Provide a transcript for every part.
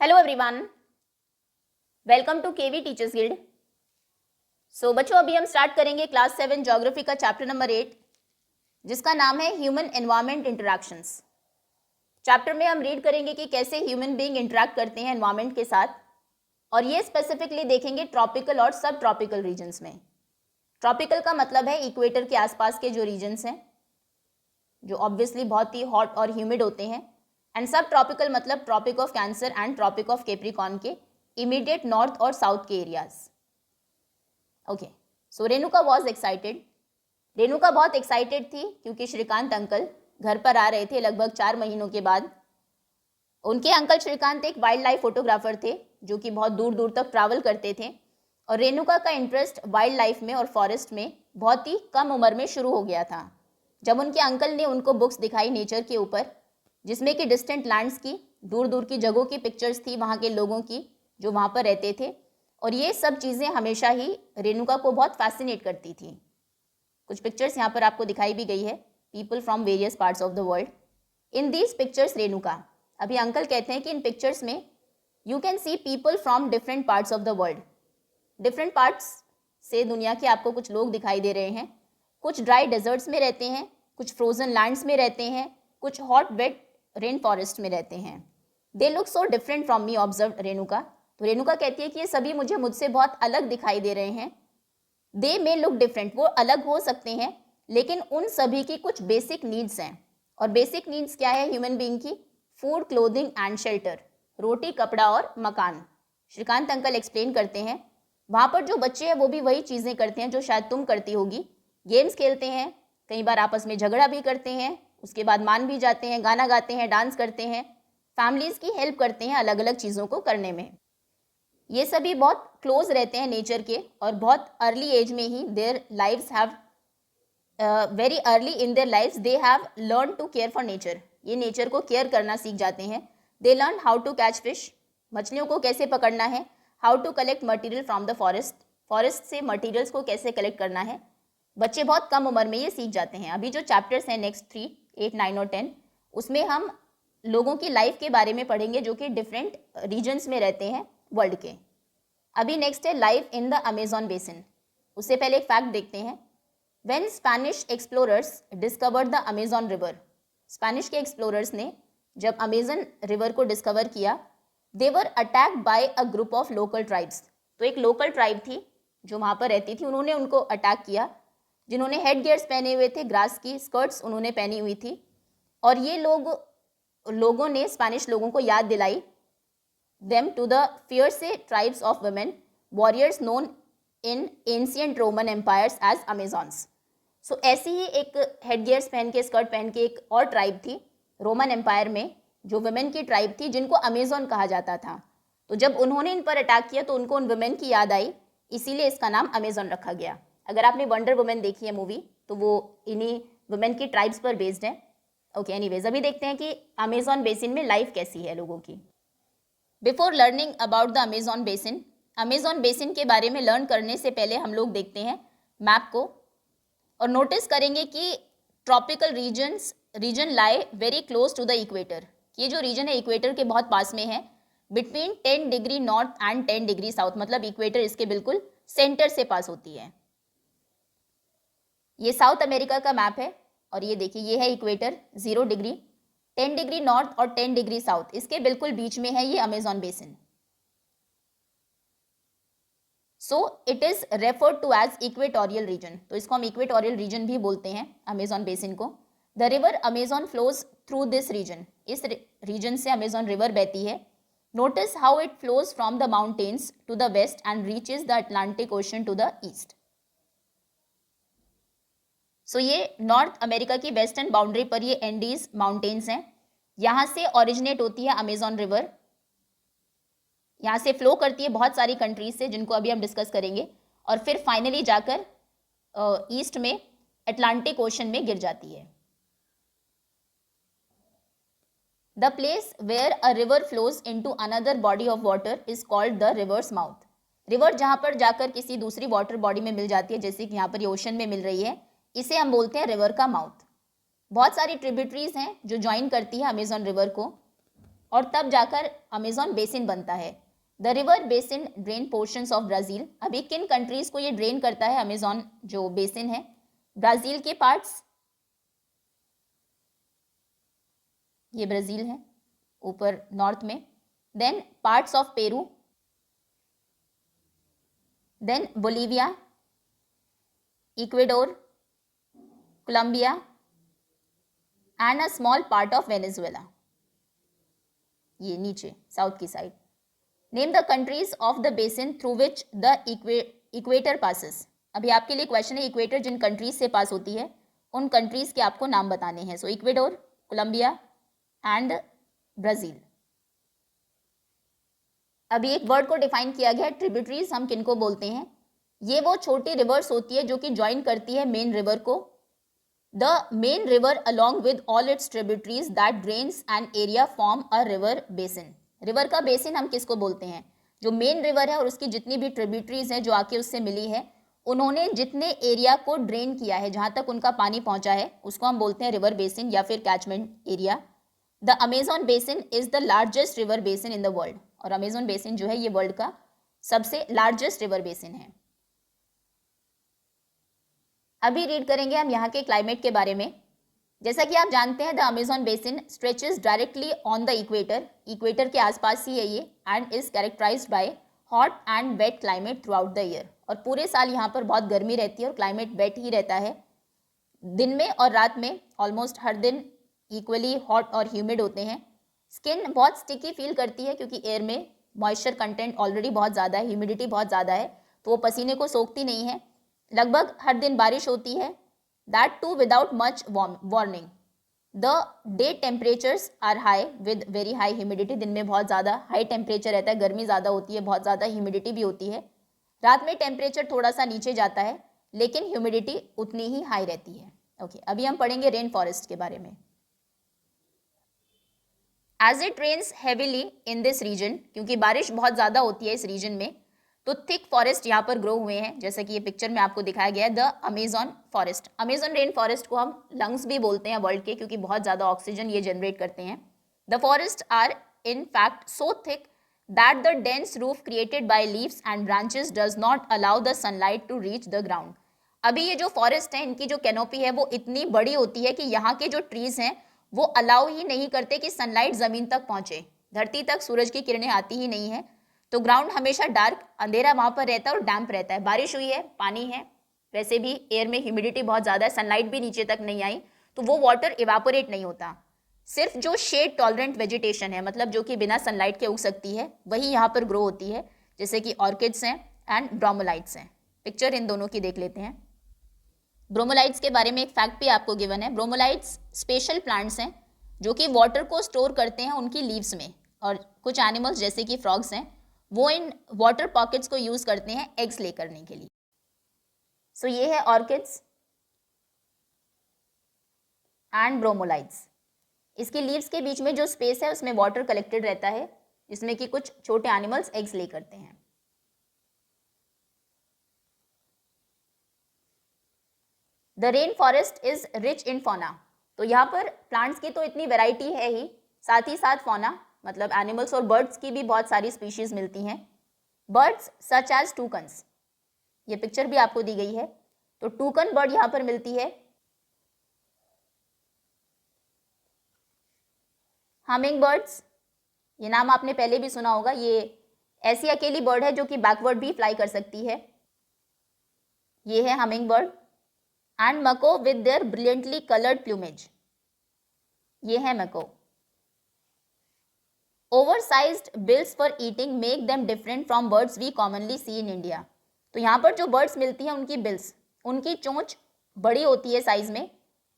Hello everyone, welcome to KV teachers guild. So बच्चों, अभी हम स्टार्ट करेंगे क्लास 7 ज्योग्राफी का चैप्टर नंबर 8, जिसका नाम है ह्यूमन एनवायरनमेंट इंटरैक्शंस। चैप्टर में हम रीड करेंगे कि कैसे ह्यूमन बीइंग इंटरैक्ट करते हैं एनवायरनमेंट के साथ, और ये स्पेसिफिकली देखेंगे ट्रॉपिकल और सब ट्रॉपिकल रीजन्स में। ट्रॉपिकल का मतलब है इक्वेटर के आसपास के जो रीजन्स हैं, जो ऑब्वियसली बहुत ही हॉट और ह्यूमिड होते हैं, एंड सब ट्रॉपिकल मतलब tropic of cancer and tropic of capricorn के इमीडिएट नॉर्थ और साउथ के areas. Okay, so Renuka was excited. Renuka बहुत एक्साइटेड थी क्योंकि श्रीकांत अंकल घर पर आ रहे थे लगभग 4 महीनों के बाद। उनके अंकल श्रीकांत एक वाइल्ड लाइफ फोटोग्राफर थे जो कि बहुत दूर दूर तक ट्रैवल करते थे, और रेणुका का इंटरेस्ट वाइल्ड लाइफ में और फॉरेस्ट में बहुत ही कम उम्र में शुरू हो गया था। जब उनके अंकल ने उनको बुक्स दिखाई नेचर के ऊपर, जिसमें कि डिस्टेंट लैंड्स की, दूर दूर की जगहों की पिक्चर्स थी, वहाँ के लोगों की जो वहाँ पर रहते थे, और ये सब चीज़ें हमेशा ही रेणुका को बहुत फैसिनेट करती थी। कुछ पिक्चर्स यहाँ पर आपको दिखाई भी गई है, people from various parts of the world. In these pictures Renuka, अभी अंकल कहते हैं कि इन पिक्चर्स में you can see people from different parts of the world. Different parts से दुनिया के आपको कुछ लोग दिखाई दे रहे हैं। कुछ ड्राई डेजर्ट्स में रहते हैं, कुछ फ्रोजन लैंड्स में रहते हैं, कुछ हॉट वेट रेन फॉरेस्ट में रहते हैं। They look so different from me, observe Renuka. तो रेणुका कहती है कि ये सभी मुझसे बहुत अलग दिखाई दे रहे हैं। दे मे लुक डिफरेंट, वो अलग हो सकते हैं, लेकिन उन सभी की कुछ बेसिक नीड्स हैं। और बेसिक नीड्स क्या है ह्यूमन बीइंग की? फूड, क्लोथिंग एंड शेल्टर, रोटी, कपड़ा और मकान। श्रीकांत अंकल एक्सप्लेन करते हैं वहाँ पर जो बच्चे हैं वो भी वही चीज़ें करते हैं जो शायद तुम करती होगी। गेम्स खेलते हैं, कई बार आपस में झगड़ा भी करते हैं, उसके बाद मान भी जाते हैं, गाना गाते हैं, डांस करते हैं, फैमिलीज़ की हेल्प करते हैं अलग अलग चीज़ों को करने में। ये सभी बहुत क्लोज रहते हैं नेचर के, और बहुत अर्ली एज में ही their lives have very early in their lives they have learn to care for nature. ये नेचर को केयर करना सीख जाते हैं। They learn how to catch fish, मछलियों को कैसे पकड़ना है, how to collect material from the forest, forest से मटीरियल्स को कैसे कलेक्ट करना है। बच्चे बहुत कम उम्र में ये सीख जाते हैं। अभी जो चैप्टर्स हैं नेक्स्ट 3, 8, 9 और 10, उसमें हम लोगों की लाइफ के बारे में पढ़ेंगे जो कि डिफरेंट रीजन्स में रहते हैं वर्ल्ड के। अभी नेक्स्ट है life in the Amazon basin. उससे पहले एक फैक्ट देखते हैं। When Spanish explorers discovered the Amazon river, Spanish के एक्सप्लोरर्स ने जब अमेजन रिवर को डिस्कवर किया, they were attacked by a group of local tribes. तो एक लोकल ट्राइब थी जो वहाँ पर रहती थी, उन्होंने उनको अटैक किया, जिन्होंने हेड गियर्स पहने हुए थे, ग्रास की स्कर्ट्स उन्होंने पहनी हुई थी, और ये लोगों ने स्पेनिश लोगों को याद दिलाई them to the fierce tribes of women warriors known in ancient Roman empires as Amazons. So ऐसी ही एक हेड गियर्स पहन के, स्कर्ट पहन के एक और ट्राइब थी रोमन एम्पायर में, जो वुमेन की ट्राइब थी, जिनको अमेजॉन कहा जाता था। तो जब उन्होंने इन पर अटैक किया तो उनको उन वुमेन की याद आई, इसीलिए इसका नाम अमेजॉन रखा गया। अगर आपने वंडर वुमेन देखी है मूवी, तो वो इन्हीं वुमेन की ट्राइब्स पर बेस्ड है। ओके, एनीवेज अभी देखते हैं कि अमेजॉन बेसिन में लाइफ कैसी है लोगों की। Before learning about the Amazon basin के बारे में लर्न करने से पहले हम लोग देखते हैं मैप को, और नोटिस करेंगे कि tropical region lie very close to the equator. ये जो रीजन है इक्वेटर के बहुत पास में है, between 10 degree north and 10 degree south, मतलब इक्वेटर इसके बिल्कुल सेंटर से पास होती है। ये साउथ अमेरिका का मैप है, और ये देखिए ये है इक्वेटर 0 डिग्री, 10 डिग्री नॉर्थ और 10 डिग्री साउथ, इसके बिल्कुल बीच में है ये Amazon basin. So it is referred to as equatorial region, तो इसको हम इक्वेटोरियल रीजन भी बोलते हैं अमेजॉन बेसिन को। The river Amazon flows through this region, इस रीजन से अमेजॉन रिवर बहती है। Notice how it flows from the mountains to the west and reaches the Atlantic ocean to the east. So ये North America की western boundary पर ये Andes mountains हैं, यहाँ से ओरिजिनेट होती है अमेजॉन रिवर, यहाँ से फ्लो करती है बहुत सारी कंट्रीज से, जिनको अभी हम डिस्कस करेंगे, और फिर फाइनली जाकर ईस्ट में अटलांटिक ओशन में गिर जाती है। The place where a river flows into another body of water is called the river's mouth. River जहाँ पर जाकर किसी दूसरी वाटर बॉडी में मिल जाती है, जैसे कि यहाँ पर ये ओशन में मिल रही है, इसे हम बोलते हैं रिवर का माउथ। बहुत सारी ट्रिब्यूटरीज हैं जो ज्वाइन करती है अमेजॉन रिवर को। और तब जाकर अमेजोन बेसिन बनता है। The river basin drain portions of Brazil. अभी किन कंट्रीज को ये ड्रेन करता है अमेजोन जो बेसिन है? ब्राज़ील के पार्ट्स, ये ब्राज़ील है ऊपर नॉर्थ में, then parts of Peru, then Bolivia, Ecuador, Colombia and a small part of Venezuela, ये नीचे साउथ की side. Name the countries of the basin through which the equator passes. अभी आपके लिए क्वेश्चन है, इक्वेटर जिन कंट्रीज से पास होती है उन कंट्रीज के आपको नाम बताने हैं। सो इक्वेडोर, कोलंबिया एंड ब्राज़ील। अभी एक वर्ड को डिफाइन किया गया है, ट्रिब्यूटरीज हम किनको बोलते हैं? ये वो छोटी रिवर्स होती है जो कि ज्वाइन करती है मेन रिवर को। The main river along with all it's tributaries that drains an area form a river basin. River का बेसिन हम किसको बोलते हैं? जो मेन रिवर है और उसकी जितनी भी ट्रिब्यूटरीज हैं जो आके उससे मिली है, उन्होंने जितने एरिया को ड्रेन किया है, जहां तक उनका पानी पहुंचा है, उसको हम बोलते हैं रिवर बेसिन या फिर catchment area. The Amazon basin is the largest river basin in the world. और अमेजोन बेसिन जो है ये वर्ल्ड का सबसे लार्जेस्ट रिवर बेसिन है। अभी रीड करेंगे हम यहाँ के क्लाइमेट के बारे में। जैसा कि आप जानते हैं the Amazon basin stretches directly on the equator. Equator के आसपास ही है ये, and is characterized by hot and wet climate throughout the year. और पूरे साल यहाँ पर बहुत गर्मी रहती है और क्लाइमेट वेट ही रहता है। दिन में और रात में ऑलमोस्ट हर दिन इक्वली हॉट और ह्यूमिड होते हैं। स्किन बहुत स्टिकी फील करती है क्योंकि एयर में मॉइस्चर कंटेंट ऑलरेडी बहुत ज़्यादा है, ह्यूमिडिटी बहुत ज़्यादा है, तो वो पसीने को सोखती नहीं है। लगभग हर दिन बारिश होती है, that too without much warning. The day temperatures are high with very high humidity. दिन में बहुत ज़्यादा हाई टेम्परेचर रहता है, गर्मी ज़्यादा होती है, बहुत ज़्यादा ह्यूमिडिटी भी होती है। रात में टेम्परेचर थोड़ा सा नीचे जाता है लेकिन ह्यूमिडिटी उतनी ही हाई रहती है। ओके, अभी हम पढ़ेंगे रेन फॉरेस्ट के बारे में। As it rains heavily in this region, क्योंकि बारिश बहुत ज़्यादा होती है इस रीजन में, तो थिक फॉरेस्ट यहाँ पर ग्रो हुए हैं, जैसे कि ये पिक्चर में आपको दिखाया गया है। The Amazon forest, Amazon rain forest को हम लंग्स भी बोलते हैं वर्ल्ड के, क्योंकि बहुत ज़्यादा ऑक्सीजन ये जनरेट करते हैं। The forest are in fact so thick that the dense roof created by leaves and branches does not allow the sunlight to reach the ground. अभी ये जो फॉरेस्ट है, इनकी जो कैनोपी है वो इतनी बड़ी होती है कि यहाँ के जो ट्रीज हैं वो अलाउ ही नहीं करते कि सनलाइट ज़मीन तक पहुँचे। धरती तक सूरज की किरणें आती ही नहीं है, तो ग्राउंड हमेशा डार्क, अंधेरा वहाँ पर रहता है और डैम्प रहता है। बारिश हुई है, पानी है, वैसे भी एयर में ह्यूमिडिटी बहुत ज़्यादा है, सनलाइट भी नीचे तक नहीं आई, तो वो वाटर इवापोरेट नहीं होता। सिर्फ जो शेड टॉलरेंट वेजिटेशन है, मतलब जो कि बिना सनलाइट के उग सकती है, वही यहाँ पर ग्रो होती है, जैसे कि ऑर्किड्स हैं एंड ब्रोमोलाइट्स हैं। पिक्चर इन दोनों की देख लेते हैं। ब्रोमोलाइट्स के बारे में एक फैक्ट भी आपको गिवन है। ब्रोमोलाइट्स स्पेशल प्लांट्स हैं जो कि वाटर को स्टोर करते हैं उनकी लीव्स में, और कुछ एनिमल्स जैसे कि फ्रॉग्स हैं वो इन वाटर पॉकेट्स को यूज करते हैं एग्स ले करने के लिए। सो ये है ऑर्किड्स एंड ब्रोमोलाइट्स। इसकी लीव्स के बीच में जो स्पेस है उसमें वाटर कलेक्टेड रहता है, जिसमें कि कुछ छोटे एनिमल्स एग्स ले करते हैं। The rain forest is rich in fauna. तो यहाँ पर प्लांट्स की तो इतनी वैरायटी है ही, साथ ही साथ फौना मतलब एनिमल्स और बर्ड्स की भी बहुत सारी स्पीशीज मिलती हैं। बर्ड्स सच एज टूकन्स, ये पिक्चर भी आपको दी गई है, तो टूकन बर्ड यहाँ पर मिलती है। हमिंग बर्ड्स, ये नाम आपने पहले भी सुना होगा, ये ऐसी अकेली बर्ड है जो कि बैकवर्ड भी फ्लाई कर सकती है। ये है humming bird. And macaw with their brilliantly coloured plumage, ये है macaw. Oversized bills for eating make them different from birds we commonly see in India. तो यहाँ पर जो बर्ड्स मिलती हैं उनकी बिल्स, उनकी चोंच बड़ी होती है साइज में,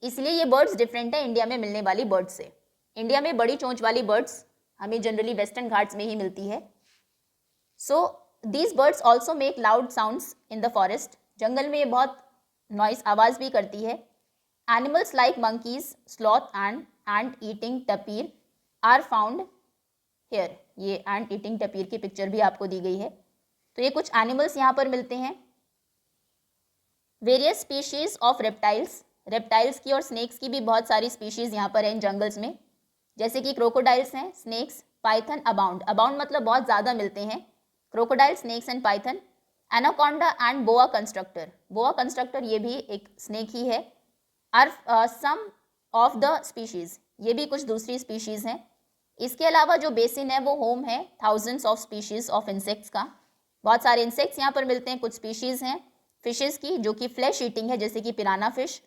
इसलिए ये बर्ड्स डिफरेंट है इंडिया में मिलने वाली बर्ड्स से। इंडिया में बड़ी चोंच वाली बर्ड्स हमें जनरली वेस्टर्न घाट्स में ही मिलती है। So these birds also make loud sounds in the forest. जंगल में ये बहुत नॉइस आवाज़ भी करती है। Animals like monkeys, sloth and eating tapir are found here. ये एंड ईटिंग टपीर की पिक्चर भी आपको दी गई है। तो ये कुछ एनिमल्स यहाँ पर मिलते हैं। Various species of reptiles, reptiles की और स्नेक्स की भी बहुत सारी स्पीशीज यहाँ पर है इन जंगल्स में। जैसे कि क्रोकोडाइल्स हैं, स्नेक्स, पाइथन अबाउंड, अबाउंड मतलब बहुत ज़्यादा मिलते हैं, crocodile, snakes and python, anaconda and boa constrictor, boa constrictor ये भी एक स्नेक ही है, are some of the species, ये भी कुछ दूसरी स्पीशीज़ हैं। इसके अलावा जो बेसिन है वो होम है thousands of species of insects का, बहुत सारे इंसेक्ट्स यहाँ पर मिलते हैं। कुछ स्पीशीज़ हैं फिशेज़ की जो कि फ्लैश ईटिंग है, जैसे कि पिराना फिश,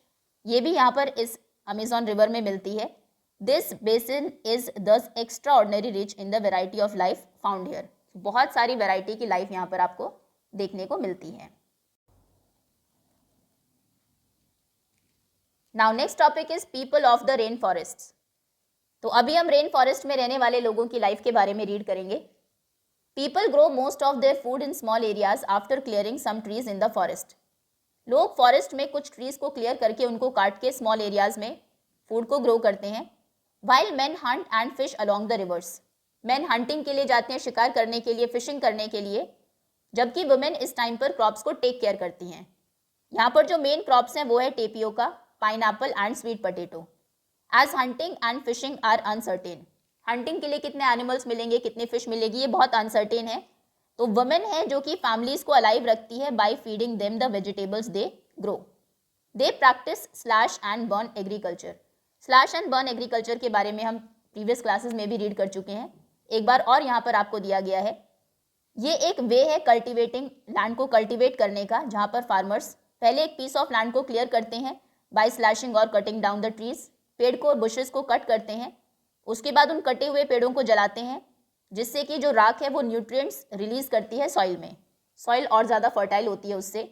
ये भी यहाँ पर इस अमेजॉन रिवर में मिलती है। दिस बेसिन इज दस extra ordinary rich in the variety of life found here, बहुत सारी वेराइटी की लाइफ यहाँ पर आपको देखने को मिलती है। Now next topic is people of the rain forest. तो अभी हम रेन फॉरेस्ट में रहने वाले लोगों की लाइफ के बारे में रीड करेंगे। People grow most of their food in small areas after clearing some trees in the forest. लोग फॉरेस्ट में कुछ ट्रीज को क्लियर करके उनको काट के स्मॉल एरियाज में फूड को ग्रो करते हैं। While man hunt and fish along the rivers, man hunting के लिए जाते हैं, शिकार करने के लिए, फिशिंग करने के लिए, जबकि वुमेन इस टाइम पर क्रॉप्स को टेक केयर करती हैं। यहाँ पर जो मेन क्रॉप्स हैं वो है tapioca, pineapple and sweet potato. As hunting and fishing are uncertain, hunting के लिए कितने एनिमल्स मिलेंगे, कितनी फिश मिलेगी, ये बहुत अनसर्टेन है। तो वुमेन है जो कि फैमिलीज को अलाइव रखती है by feeding them the vegetables they grow. They practice slash and burn agriculture. Slash and burn agriculture के बारे में हम प्रीवियस क्लासेस में भी रीड कर चुके हैं, एक बार और यहाँ पर आपको दिया गया है। ये एक वे है कल्टिवेटिंग, लैंड को कल्टिवेट करने का, जहाँ पर फार्मर्स पहले एक पीस ऑफ लैंड को क्लियर करते हैं बाय स्लैशिंग और कटिंग डाउन द ट्रीज, पेड़ को और बुशेस को कट करते हैं, उसके बाद उन कटे हुए पेड़ों को जलाते हैं, जिससे कि जो राख है वो न्यूट्रिएंट्स रिलीज करती है सॉइल में, सॉइल और ज़्यादा फर्टाइल होती है उससे।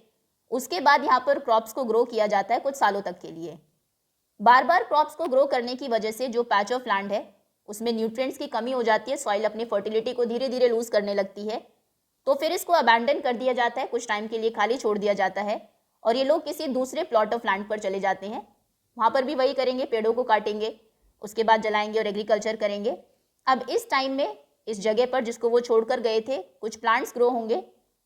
उसके बाद यहाँ पर क्रॉप्स को ग्रो किया जाता है कुछ सालों तक के लिए। बार बार क्रॉप्स को ग्रो करने की वजह से जो पैच ऑफ लैंड है उसमें न्यूट्रिएंट्स की कमी हो जाती है, सॉइल अपनी फर्टिलिटी को धीरे धीरे लूज करने लगती है, तो फिर इसको अबैंडन कर दिया जाता है, कुछ टाइम के लिए खाली छोड़ दिया जाता है और ये लोग किसी दूसरे प्लॉट ऑफ लैंड पर चले जाते हैं। वहाँ पर भी वही करेंगे, पेड़ों को काटेंगे, उसके बाद जलाएंगे और एग्रीकल्चर करेंगे। अब इस टाइम में इस जगह पर जिसको वो छोड़कर गए थे कुछ प्लांट्स ग्रो होंगे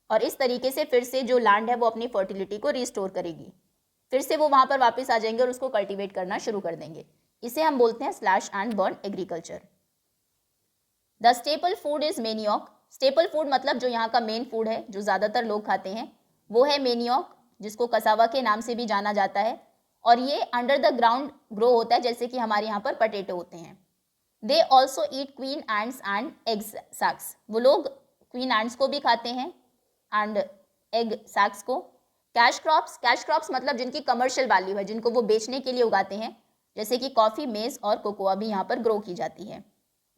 और इस तरीके से फिर से जो लैंड है वो अपनी फर्टिलिटी को रिस्टोर करेगी, फिर से वो वहाँ पर वापस आ जाएंगे और उसको कल्टीवेट करना शुरू कर देंगे। इसे हम बोलते हैं slash and burn agriculture. The staple food is manioc. Staple food मतलब जो यहाँ का मेन फूड है, जो ज़्यादातर लोग खाते हैं, वो है मेनियॉक, जिसको कसावा के नाम से भी जाना जाता है, और ये अंडर द ग्राउंड ग्रो होता है, जैसे कि हमारे यहाँ पर पटेटो होते हैं। They also eat queen ants and eggs sacs. वो लोग क्वीन एंड्स को भी खाते हैं एंड एग सैक्स को। कैश क्रॉप्स मतलब जिनकी कमर्शियल वैल्यू है, जिनको वो बेचने के लिए उगाते हैं, जैसे कि कॉफ़ी, मेज़ और कोकोआ भी यहाँ पर ग्रो की जाती है।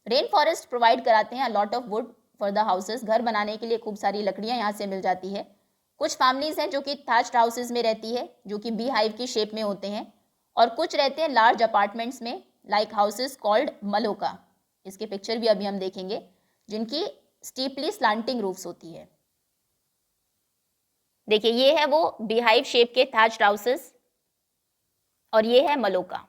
रेन फॉरेस्ट प्रोवाइड कराते हैं a lot of would for the houses. घर बनाने के लिए खूब सारी लकड़ियाँ यहाँ से मिल जाती है। कुछ फैमिलीज हैं जो कि थैच्ड हाउसेज में रहती है, जो कि बी हाइव की शेप में होते हैं, और कुछ रहते हैं लार्ज अपार्टमेंट्स में, लाइक हाउसेज कॉल्ड मलोका। इसके पिक्चर भी अभी हम देखेंगे, जिनकी स्टीपली स्लांटिंग रूफ्स होती है। देखिए ये है वो बी हाइव शेप के थैच्ड हाउसेज और ये है maloca.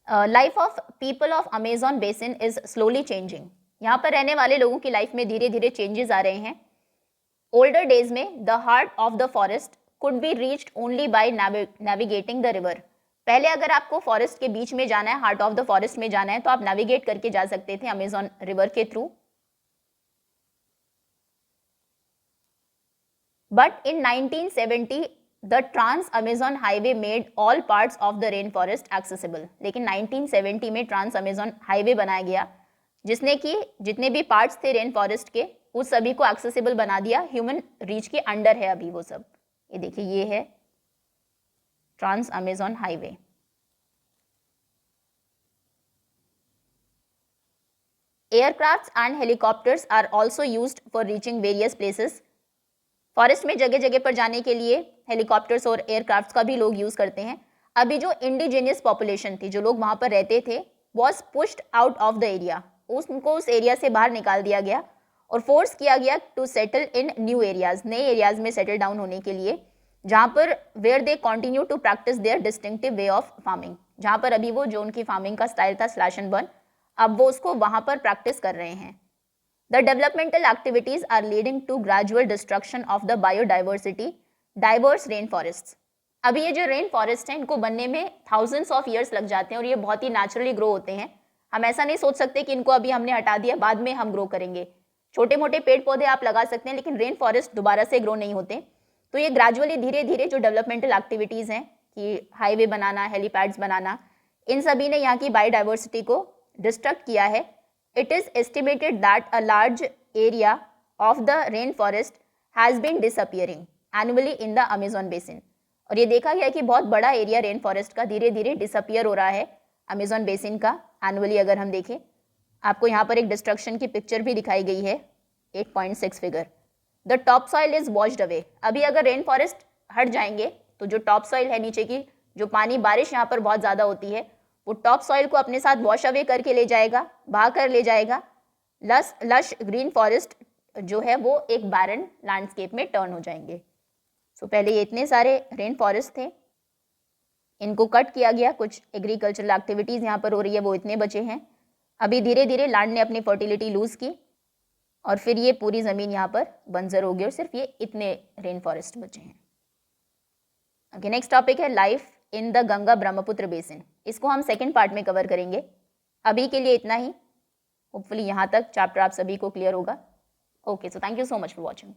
Life of people of Amazon basin is slowly changing. यहाँ पर रहने वाले लोगों की लाइफ में धीरे धीरे चेंजेस आ रहे हैं। ओल्डर डेज में the heart of the forest could be reached only by navigating the river. पहले अगर आपको फॉरेस्ट के बीच में जाना है, हार्ट ऑफ द फॉरेस्ट में जाना है, तो आप नेविगेट करके जा सकते थे अमेजॉन रिवर के through. But in 1970 the trans Amazon highway made all parts of the rain forest accessible. लेकिन 1970 में ट्रांस अमेजॉन हाईवे बनाया गया, जिसने कि जितने भी पार्ट्स थे रेन फॉरेस्ट के उस सभी को एक्सेसिबल बना दिया, ह्यूमन रीच के अंडर है अभी वो सब। ये देखिए ये है trans Amazon highway. Aircrafts and helicopters are also used for reaching various places. Forest में जगह जगह पर जाने के लिए हेलीकॉप्टर्स और एयरक्राफ्ट्स का भी लोग यूज करते हैं। अभी जो इंडिजिनियस पॉपुलेशन थी, जो लोग वहां पर रहते थे, was pushed out of the area, उनको उस एरिया से बाहर निकाल दिया गया और फोर्स किया गया to settle in new areas, नए एरियाज में सेटल डाउन होने के लिए, जहाँ पर where they continue to practice their distinctive way of farming. जहाँ पर अभी वो जो उनकी फार्मिंग का स्टाइल था स्लैश एंड बर्न, अब वो उसको वहाँ पर प्रैक्टिस कर रहे हैं। The developmental activities are leading to gradual destruction of the biodiversity, diverse rainforests. अभी ये जो रेन फॉरेस्ट है इनको बनने में थाउजेंड्स ऑफ ईयर्स लग जाते हैं और ये बहुत ही नेचुरली ग्रो होते हैं। हम ऐसा नहीं सोच सकते कि इनको अभी हमने हटा दिया बाद में हम ग्रो करेंगे। छोटे मोटे पेड़ पौधे आप लगा सकते हैं लेकिन रेन फॉरेस्ट दोबारा से ग्रो नहीं होते। तो ये ग्रेजुअली धीरे धीरे जो डेवलपमेंटल एक्टिविटीज़ हैं कि हाईवे बनाना, हेलीपैड्स बनाना, इन सभी ने यहाँ की बायोडाइवर्सिटी को डिस्ट्रक्ट किया है। It is estimated that a large area of the rain forest has been disappearing annually in the Amazon basin. और ये देखा गया है कि बहुत बड़ा एरिया रेन फॉरेस्ट का धीरे धीरे डिसअपियर हो रहा है अमेजॉन बेसिन का एनुअली। अगर हम देखें, आपको यहाँ पर एक डिस्ट्रक्शन की पिक्चर भी दिखाई गई है 8.6 figure. The top soil is washed away. अभी अगर रेन फॉरेस्ट हट जाएंगे तो जो टॉप सॉइल है, नीचे की जो पानी, बारिश यहाँ पर बहुत ज़्यादा होती है, वो टॉप सॉइल को अपने साथ वॉश अवे करके ले जाएगा, बहा कर ले जाएगा। लश ग्रीन फॉरेस्ट जो है वो एक बैरन लैंडस्केप में टर्न हो जाएंगे। सो पहले ये इतने सारे रेन फॉरेस्ट थे, इनको कट किया गया, कुछ एग्रीकल्चरल एक्टिविटीज़ यहाँ पर हो रही है, वो इतने बचे हैं। अभी धीरे धीरे लैंड ने अपनी फर्टिलिटी लूज़ की और फिर ये पूरी ज़मीन यहाँ पर बंजर हो गई और सिर्फ ये इतने रेन फॉरेस्ट बचे हैं। ओके, नेक्स्ट टॉपिक है life in the Ganga Brahmaputra basin. इसको हम सेकेंड पार्ट में कवर करेंगे। अभी के लिए इतना ही। होपफुली यहाँ तक चैप्टर आप सभी को क्लियर होगा। Okay, so thank you so much for watching.